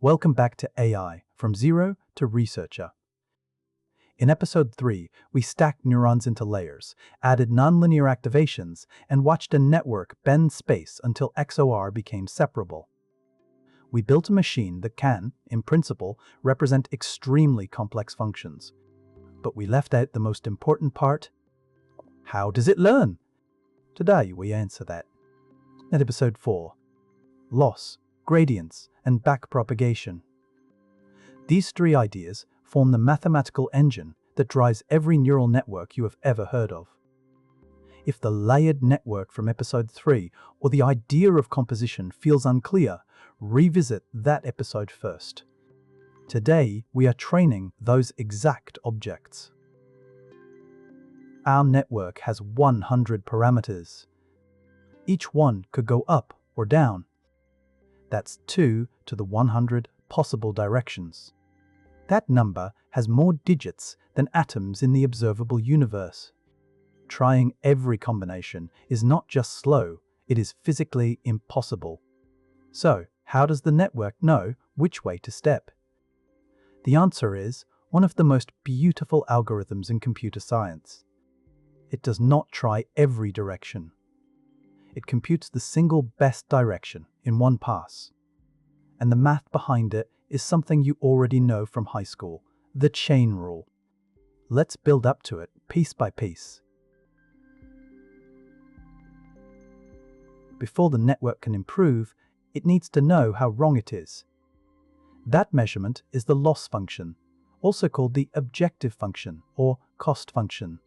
Welcome back to AI, from zero to researcher. In episode 3, we stacked neurons into layers, added nonlinear activations, and watched a network bend space until XOR became separable. We built a machine that can, in principle, represent extremely complex functions. But we left out the most important part. How does it learn? Today we answer that. At episode 4, loss, gradients, and backpropagation. These three ideas form the mathematical engine that drives every neural network you have ever heard of. If the layered network from episode 3 or the idea of composition feels unclear, revisit that episode first. Today, we are training those exact objects. Our network has 100 parameters. Each one could go up or down. That's 2 to the 100 possible directions. That number has more digits than atoms in the observable universe. Trying every combination is not just slow, it is physically impossible. So, how does the network know which way to step? The answer is one of the most beautiful algorithms in computer science. It does not try every direction. It computes the single best direction in one pass. And the math behind it is something you already know from high school, the chain rule. Let's build up to it piece by piece. Before the network can improve, it needs to know how wrong it is. That measurement is the loss function, also called the objective function or cost function.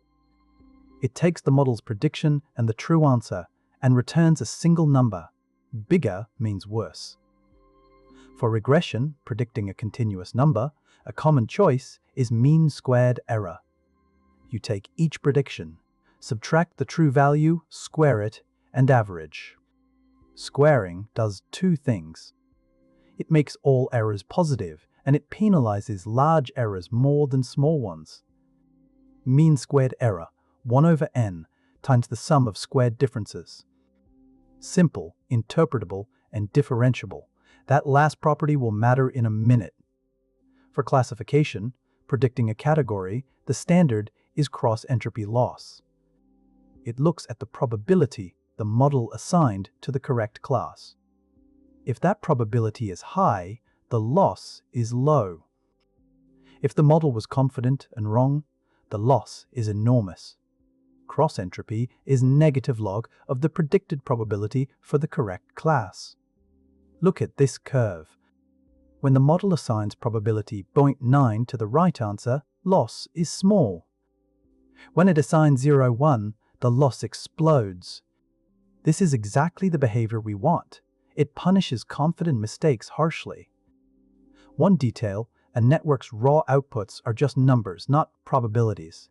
It takes the model's prediction and the true answer and returns a single number. Bigger means worse. For regression, predicting a continuous number, a common choice is mean squared error. You take each prediction, subtract the true value, square it, and average. Squaring does two things. It makes all errors positive, and it penalizes large errors more than small ones. Mean squared error, 1 over n, times the sum of squared differences. Simple, interpretable, and differentiable. That last property will matter in a minute. For classification, predicting a category, the standard is cross-entropy loss. It looks at the probability the model assigned to the correct class. If that probability is high, the loss is low. If the model was confident and wrong, the loss is enormous. Cross-entropy is negative log of the predicted probability for the correct class. Look at this curve. When the model assigns probability 0.9 to the right answer, loss is small. When it assigns 0.1, the loss explodes. This is exactly the behavior we want. It punishes confident mistakes harshly. One detail, a network's raw outputs are just numbers, not probabilities.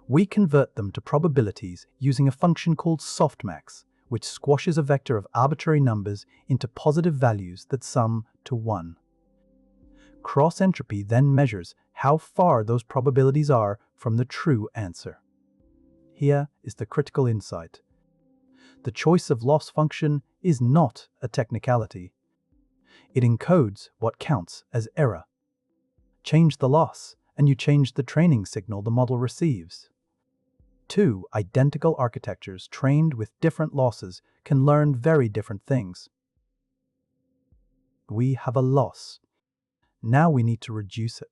We convert them to probabilities using a function called softmax, which squashes a vector of arbitrary numbers into positive values that sum to 1. Cross-entropy then measures how far those probabilities are from the true answer. Here is the critical insight. The choice of loss function is not a technicality. It encodes what counts as error. Change the loss, and you change the training signal the model receives. Two identical architectures trained with different losses can learn very different things. We have a loss. Now we need to reduce it.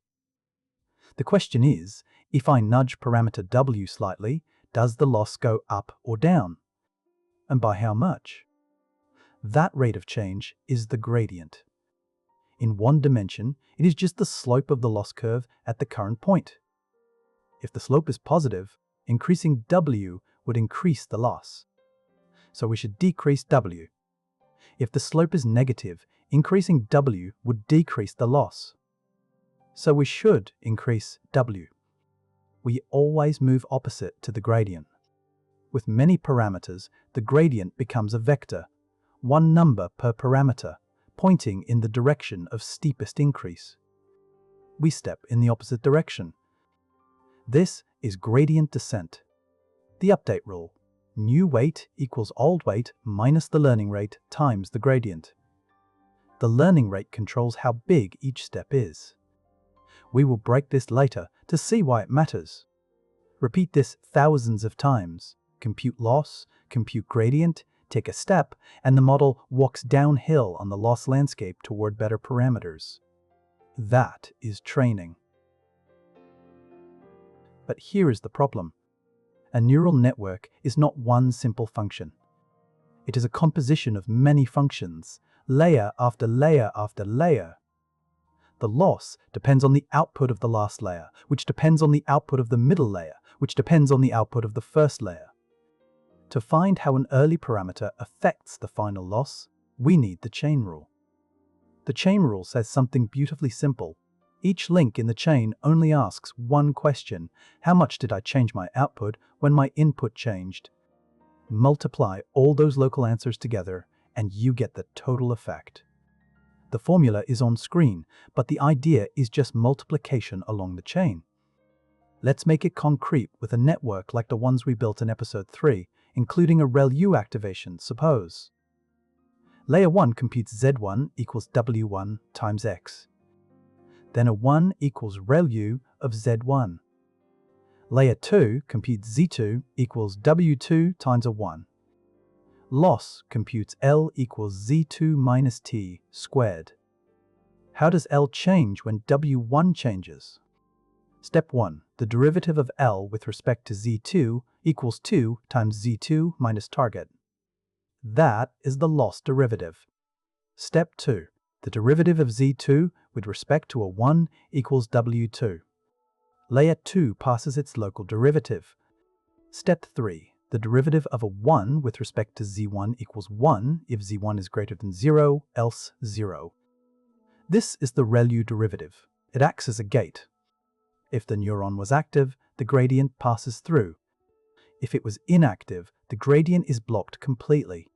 The question is, if I nudge parameter w slightly, does the loss go up or down? And by how much? That rate of change is the gradient. In one dimension, it is just the slope of the loss curve at the current point. If the slope is positive, increasing w would increase the loss. So we should decrease w. If the slope is negative, increasing w would decrease the loss. So we should increase w. We always move opposite to the gradient. With many parameters, the gradient becomes a vector, one number per parameter, pointing in the direction of steepest increase. We step in the opposite direction. This is gradient descent. The update rule. New weight equals old weight minus the learning rate times the gradient. The learning rate controls how big each step is. We will break this later to see why it matters. Repeat this thousands of times. Compute loss, compute gradient, take a step, and the model walks downhill on the loss landscape toward better parameters. That is training. But here is the problem. A neural network is not one simple function. It is a composition of many functions, layer after layer after layer. The loss depends on the output of the last layer, which depends on the output of the middle layer, which depends on the output of the first layer. To find how an early parameter affects the final loss, we need the chain rule. The chain rule says something beautifully simple. Each link in the chain only asks one question: how much did I change my output when my input changed? Multiply all those local answers together, and you get the total effect. The formula is on screen, but the idea is just multiplication along the chain. Let's make it concrete with a network like the ones we built in episode 3, including a ReLU activation. Suppose layer 1 computes Z1 equals W1 times X. Then a 1 equals ReLU of Z1. Layer 2 computes Z2 equals W2 times a 1. Loss computes L equals Z2 minus T squared. How does L change when W1 changes? Step 1. The derivative of L with respect to Z2 equals 2 times Z2 minus target. That is the loss derivative. Step 2. The derivative of Z2 with respect to a 1 equals W2. Layer 2 passes its local derivative. Step 3. The derivative of a 1 with respect to Z1 equals 1 if Z1 is greater than 0, else 0. This is the ReLU derivative. It acts as a gate. If the neuron was active, the gradient passes through. If it was inactive, the gradient is blocked completely.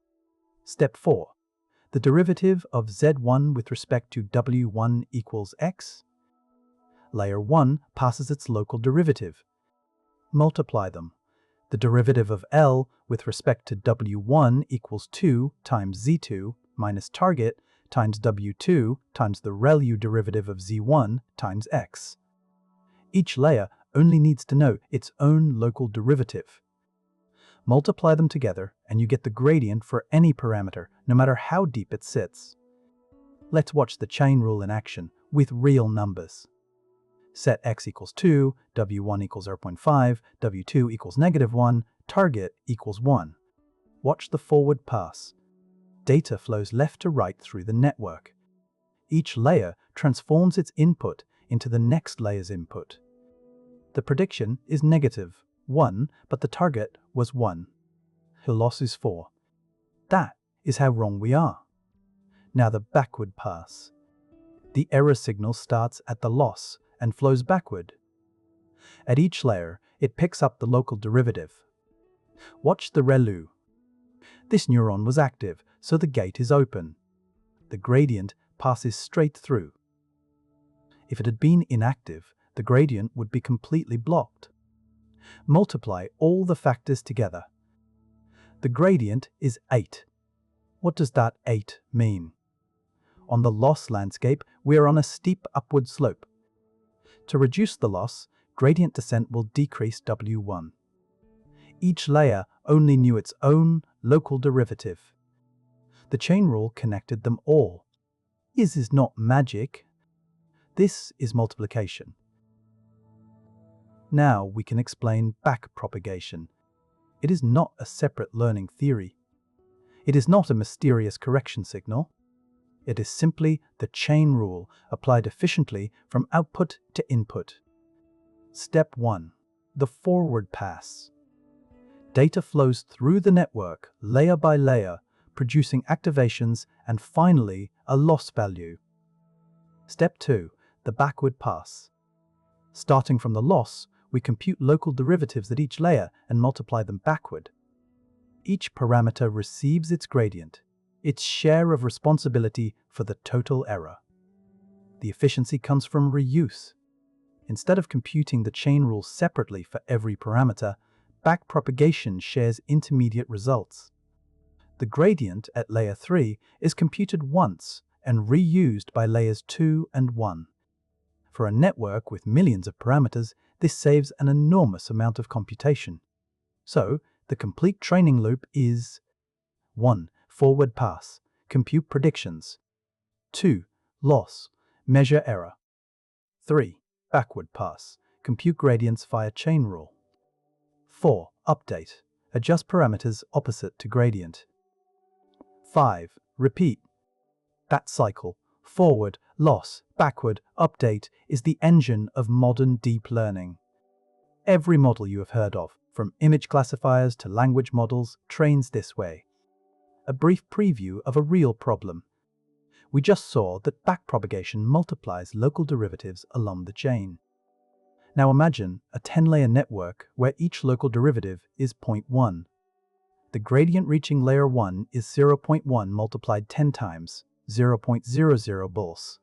Step 4. The derivative of Z1 with respect to W1 equals X. Layer 1 passes its local derivative. Multiply them. The derivative of L with respect to W1 equals 2 times Z2 minus target times W2 times the ReLU derivative of Z1 times X. Each layer only needs to know its own local derivative. Multiply them together and you get the gradient for any parameter, no matter how deep it sits. Let's watch the chain rule in action with real numbers. Set x equals 2, w1 equals 0.5, w2 equals -1, target equals 1. Watch the forward pass. Data flows left to right through the network. Each layer transforms its input into the next layer's input. The prediction is -1, but the target was 1. The loss is 4. That is how wrong we are. Now the backward pass. The error signal starts at the loss and flows backward. At each layer, it picks up the local derivative. Watch the ReLU. This neuron was active, so the gate is open. The gradient passes straight through. If it had been inactive, the gradient would be completely blocked. Multiply all the factors together. The gradient is 8. What does that 8 mean? On the loss landscape, we are on a steep upward slope. To reduce the loss, gradient descent will decrease W1. Each layer only knew its own local derivative. The chain rule connected them all. This is not magic. This is multiplication. Now we can explain backpropagation. It is not a separate learning theory. It is not a mysterious correction signal. It is simply the chain rule applied efficiently from output to input. Step 1. The forward pass. Data flows through the network layer by layer, producing activations and finally a loss value. Step 2. The backward pass. Starting from the loss, we compute local derivatives at each layer and multiply them backward. Each parameter receives its gradient, its share of responsibility for the total error. The efficiency comes from reuse. Instead of computing the chain rule separately for every parameter, backpropagation shares intermediate results. The gradient at layer 3 is computed once and reused by layers 2 and 1. For a network with millions of parameters, this saves an enormous amount of computation. So, the complete training loop is 1. Forward pass, compute predictions. 2. Loss, measure error. 3. Backward pass, compute gradients via chain rule. 4. Update, adjust parameters opposite to gradient. 5. Repeat. That cycle, forward, loss, backward, update, is the engine of modern deep learning. Every model you have heard of, from image classifiers to language models, trains this way. A brief preview of a real problem. We just saw that backpropagation multiplies local derivatives along the chain. Now imagine a 10-layer network where each local derivative is 0.1. The gradient reaching layer 1 is 0.1 multiplied 10 times, 0.00 bols.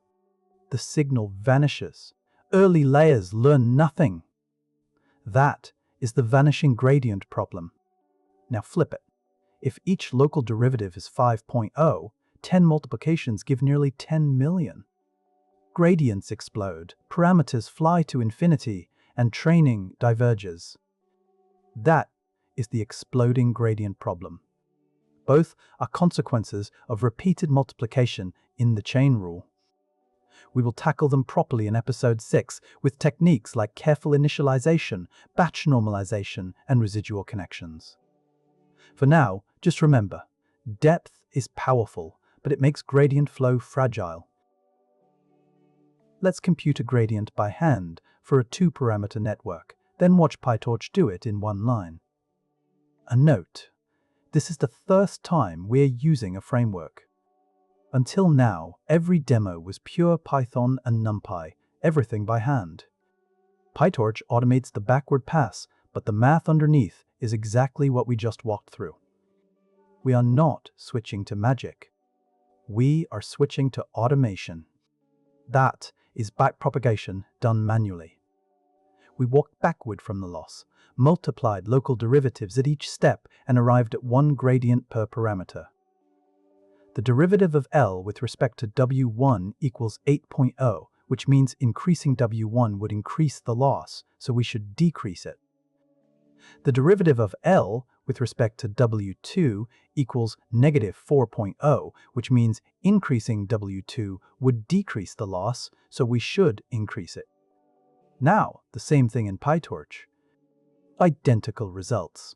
The signal vanishes. Early layers learn nothing. That is the vanishing gradient problem. Now flip it. If each local derivative is 5.0, 10 multiplications give nearly 10 million. Gradients explode, parameters fly to infinity, and training diverges. That is the exploding gradient problem. Both are consequences of repeated multiplication in the chain rule. We will tackle them properly in episode 6 with techniques like careful initialization, batch normalization, and residual connections. For now, just remember, depth is powerful, but it makes gradient flow fragile. Let's compute a gradient by hand for a 2-parameter network, then watch PyTorch do it in one line. A note: this is the first time we're using a framework. Until now, every demo was pure Python and NumPy, everything by hand. PyTorch automates the backward pass, but the math underneath is exactly what we just walked through. We are not switching to magic. We are switching to automation. That is backpropagation done manually. We walked backward from the loss, multiplied local derivatives at each step, and arrived at one gradient per parameter. The derivative of L with respect to W1 equals 8.0, which means increasing W1 would increase the loss, so we should decrease it. The derivative of L with respect to W2 equals negative 4.0, which means increasing W2 would decrease the loss, so we should increase it. Now, the same thing in PyTorch. Identical results.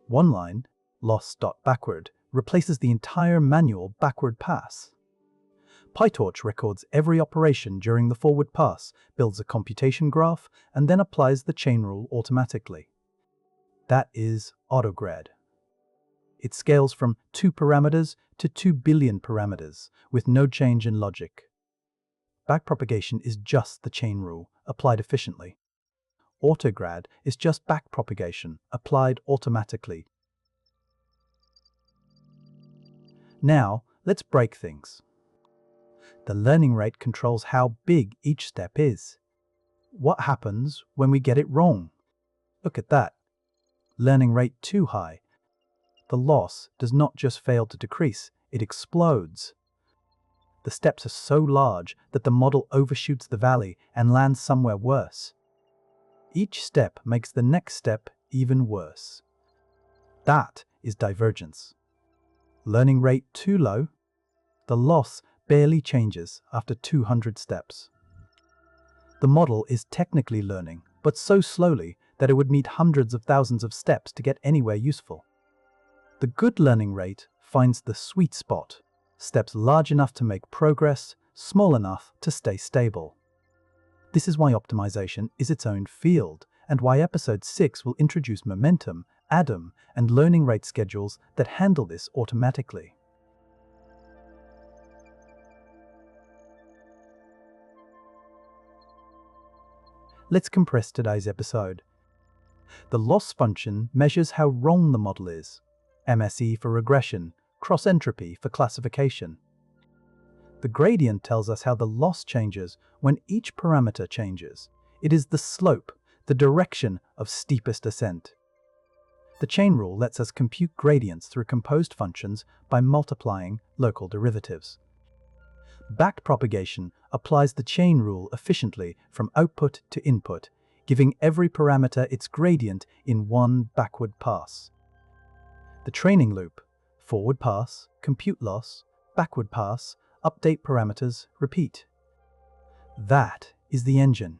One line, loss.backward, replaces the entire manual backward pass. PyTorch records every operation during the forward pass, builds a computation graph, and then applies the chain rule automatically. That is autograd. It scales from 2 parameters to 2 billion parameters, with no change in logic. Backpropagation is just the chain rule, applied efficiently. Autograd is just backpropagation, applied automatically. Now, let's break things. The learning rate controls how big each step is. What happens when we get it wrong? Look at that. Learning rate too high. The loss does not just fail to decrease, it explodes. The steps are so large that the model overshoots the valley and lands somewhere worse. Each step makes the next step even worse. That is divergence. Learning rate too low. The loss barely changes after 200 steps. The model is technically learning, but so slowly that it would need hundreds of thousands of steps to get anywhere useful. The good learning rate finds the sweet spot, steps large enough to make progress, small enough to stay stable. This is why optimization is its own field, and why episode 6 will introduce momentum, ADAM, and learning rate schedules that handle this automatically. Let's compress today's episode. The loss function measures how wrong the model is. MSE for regression, cross-entropy for classification. The gradient tells us how the loss changes when each parameter changes. It is the slope, the direction of steepest ascent. The chain rule lets us compute gradients through composed functions by multiplying local derivatives. Backpropagation applies the chain rule efficiently from output to input, giving every parameter its gradient in one backward pass. The training loop: forward pass, compute loss, backward pass, update parameters, repeat. That is the engine.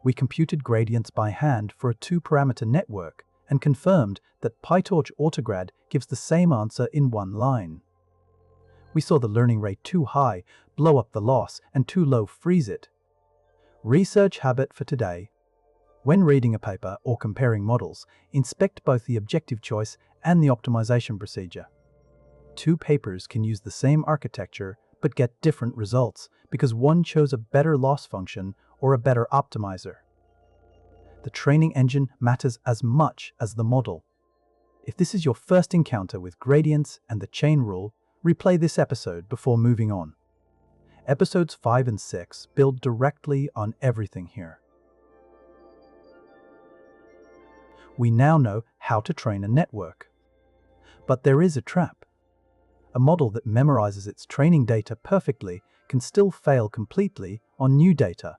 We computed gradients by hand for a 2-parameter network and confirmed that PyTorch autograd gives the same answer in one line. We saw the learning rate too high blow up the loss and too low freeze it. Research habit for today: when reading a paper or comparing models, inspect both the objective choice and the optimization procedure. 2 papers can use the same architecture but get different results because one chose a better loss function or a better optimizer. The training engine matters as much as the model. If this is your first encounter with gradients and the chain rule, replay this episode before moving on. Episodes 5 and 6 build directly on everything here. We now know how to train a network. But there is a trap. A model that memorizes its training data perfectly can still fail completely on new data.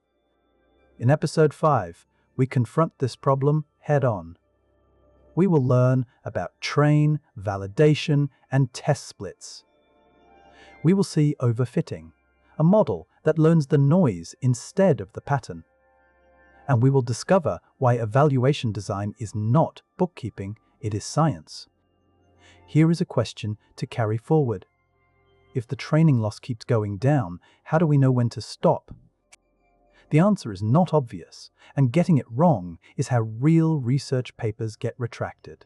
In episode 5, we confront this problem head-on. We will learn about train, validation, and test splits. We will see overfitting, a model that learns the noise instead of the pattern. And we will discover why evaluation design is not bookkeeping, it is science. Here is a question to carry forward. If the training loss keeps going down, how do we know when to stop? The answer is not obvious, and getting it wrong is how real research papers get retracted.